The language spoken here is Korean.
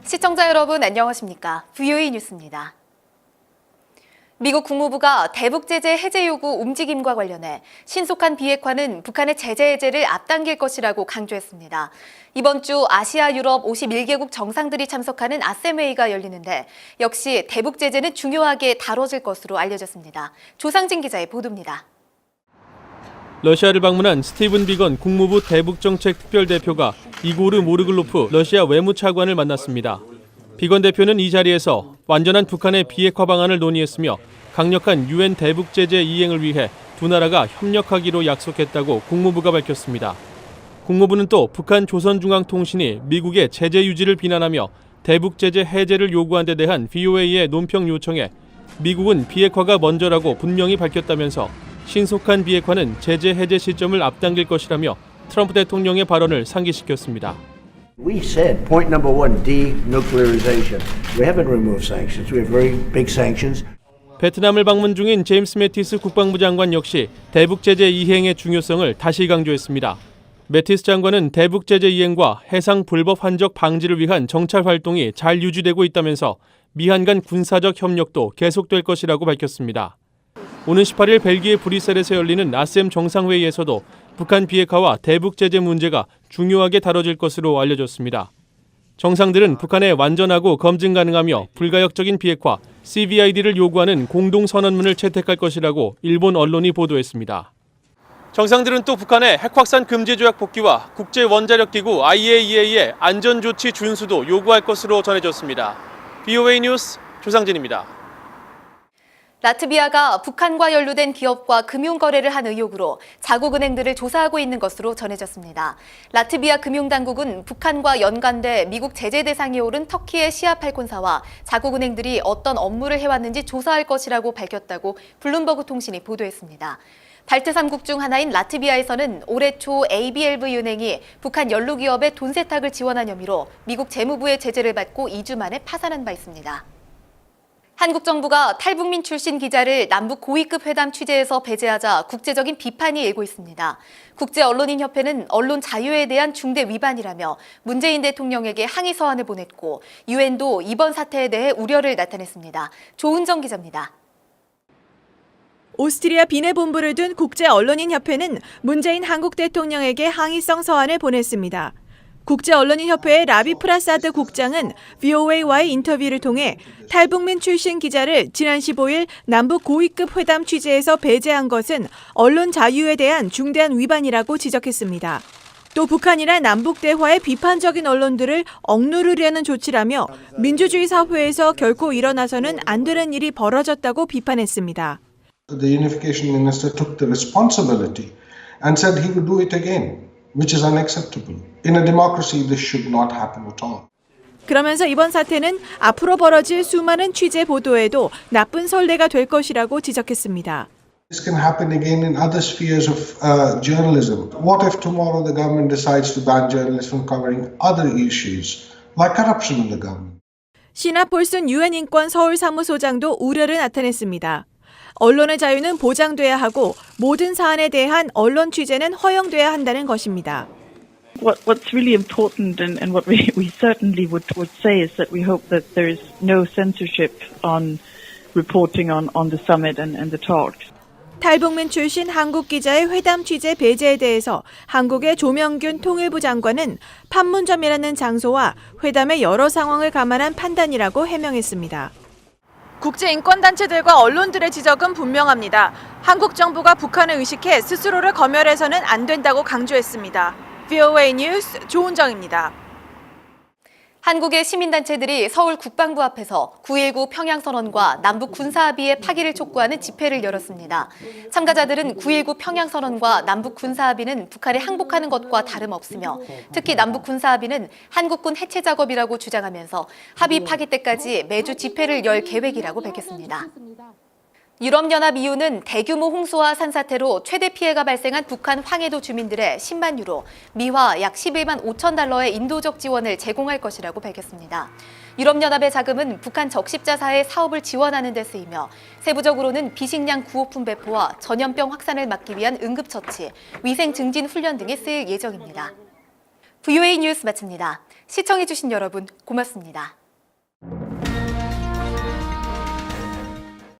시청자 여러분 안녕하십니까? VOA 뉴스입니다. 미국 국무부가 대북 제재 해제 요구 움직임과 관련해 신속한 비핵화는 북한의 제재 해제를 앞당길 것이라고 강조했습니다. 이번 주 아시아 유럽 51개국 정상들이 참석하는 아셈 회의가 열리는데 역시 대북 제재는 중요하게 다뤄질 것으로 알려졌습니다. 조상진 기자의 보도입니다. 러시아를 방문한 스티븐 비건 국무부 대북정책 특별대표가 이고르 모르글로프 러시아 외무차관을 만났습니다. 비건 대표는 이 자리에서 완전한 북한의 비핵화 방안을 논의했으며 강력한 유엔 대북 제재 이행을 위해 두 나라가 협력하기로 약속했다고 국무부가 밝혔습니다. 국무부는 또 북한 조선중앙통신이 미국의 제재 유지를 비난하며 대북 제재 해제를 요구한 데 대한 VOA의 논평 요청에 미국은 비핵화가 먼저라고 분명히 밝혔다면서 신속한 비핵화는 제재 해제 시점을 앞당길 것이라며 트럼프 대통령의 발언을 상기시켰습니다. We said point number one, denuclearization. We haven't removed sanctions. We have very big sanctions. 베트남을 방문 중인 제임스 매티스 국방부 장관 역시 대북 제재 이행의 중요성을 다시 강조했습니다. 매티스 장관은 대북 제재 이행과 해상 불법 환적 방지를 위한 정찰 활동이 잘 유지되고 있다면서 미한 간 군사적 협력도 계속될 것이라고 밝혔습니다. 오는 18일 벨기에 브뤼셀에서 열리는 아셈 정상회의에서도 북한 비핵화와 대북 제재 문제가 중요하게 다뤄질 것으로 알려졌습니다. 정상들은 북한의 완전하고 검증 가능하며 불가역적인 비핵화, CVID를 요구하는 공동선언문을 채택할 것이라고 일본 언론이 보도했습니다. 정상들은 또 북한의 핵확산 금지 조약 복귀와 국제원자력기구 IAEA의 안전조치 준수도 요구할 것으로 전해졌습니다. VOA 뉴스 조상진입니다. 라트비아가 북한과 연루된 기업과 금융거래를 한 의혹으로 자국은행들을 조사하고 있는 것으로 전해졌습니다. 라트비아 금융당국은 북한과 연관돼 미국 제재 대상에 오른 터키의 시아팔콘사와 자국은행들이 어떤 업무를 해왔는지 조사할 것이라고 밝혔다고 블룸버그 통신이 보도했습니다. 발트 3국 중 하나인 라트비아에서는 올해 초 ABLV 은행이 북한 연루기업의 돈 세탁을 지원한 혐의로 미국 재무부의 제재를 받고 2주 만에 파산한 바 있습니다. 한국 정부가 탈북민 출신 기자를 남북 고위급 회담 취재에서 배제하자 국제적인 비판이 일고 있습니다. 국제언론인협회는 언론 자유에 대한 중대 위반이라며 문재인 대통령에게 항의 서한을 보냈고 유엔도 이번 사태에 대해 우려를 나타냈습니다. 조은정 기자입니다. 오스트리아 빈에 본부를 둔 국제언론인협회는 문재인 한국 대통령에게 항의성 서한을 보냈습니다. 국제언론인협회의 라비 프라사드 국장은 VOA와의 인터뷰를 통해 탈북민 출신 기자를 지난 15일 남북 고위급 회담 취재에서 배제한 것은 언론 자유에 대한 중대한 위반이라고 지적했습니다. 또 북한이나 남북 대화의 비판적인 언론들을 억누르려는 조치라며 민주주의 사회에서 결코 일어나서는 안 되는 일이 벌어졌다고 비판했습니다. The unification minister took the responsibility and said he would do it again. Which is unacceptable. In a democracy, this should not happen at all. 그러면서 이번 사태는 앞으로 벌어질 수많은 취재 보도에도 나쁜 선례가 될 것이라고 지적했습니다. This can happen again in other spheres of journalism. What if tomorrow the government decides to ban journalists from covering other issues, like corruption in the government? 시나 폴슨 유엔 인권 서울 사무소장도 우려를 나타냈습니다. 언론의 자유는 보장돼야 하고 모든 사안에 대한 언론 취재는 허용돼야 한다는 것입니다. What's really important and what we certainly would say is that we hope that there is no censorship on reporting on the summit and the talks. 탈북민 출신 한국 기자의 회담 취재 배제에 대해서 한국의 조명균 통일부 장관은 판문점이라는 장소와 회담의 여러 상황을 감안한 판단이라고 해명했습니다. 국제인권단체들과 언론들의 지적은 분명합니다. 한국 정부가 북한을 의식해 스스로를 검열해서는 안 된다고 강조했습니다. VOA 뉴스 조은정입니다. 한국의 시민단체들이 서울 국방부 앞에서 9.19 평양선언과 남북 군사합의의 파기를 촉구하는 집회를 열었습니다. 참가자들은 9.19 평양선언과 남북 군사합의는 북한에 항복하는 것과 다름없으며 특히 남북 군사합의는 한국군 해체 작업이라고 주장하면서 합의 파기 때까지 매주 집회를 열 계획이라고 밝혔습니다. 유럽연합 EU는 대규모 홍수와 산사태로 최대 피해가 발생한 북한 황해도 주민들의 10만 유로, 미화 약 11만 5천 달러의 인도적 지원을 제공할 것이라고 밝혔습니다. 유럽연합의 자금은 북한 적십자사의 사업을 지원하는 데 쓰이며 세부적으로는 비식량 구호품 배포와 전염병 확산을 막기 위한 응급처치, 위생 증진 훈련 등에 쓰일 예정입니다. VOA 뉴스 마칩니다. 시청해주신 여러분 고맙습니다.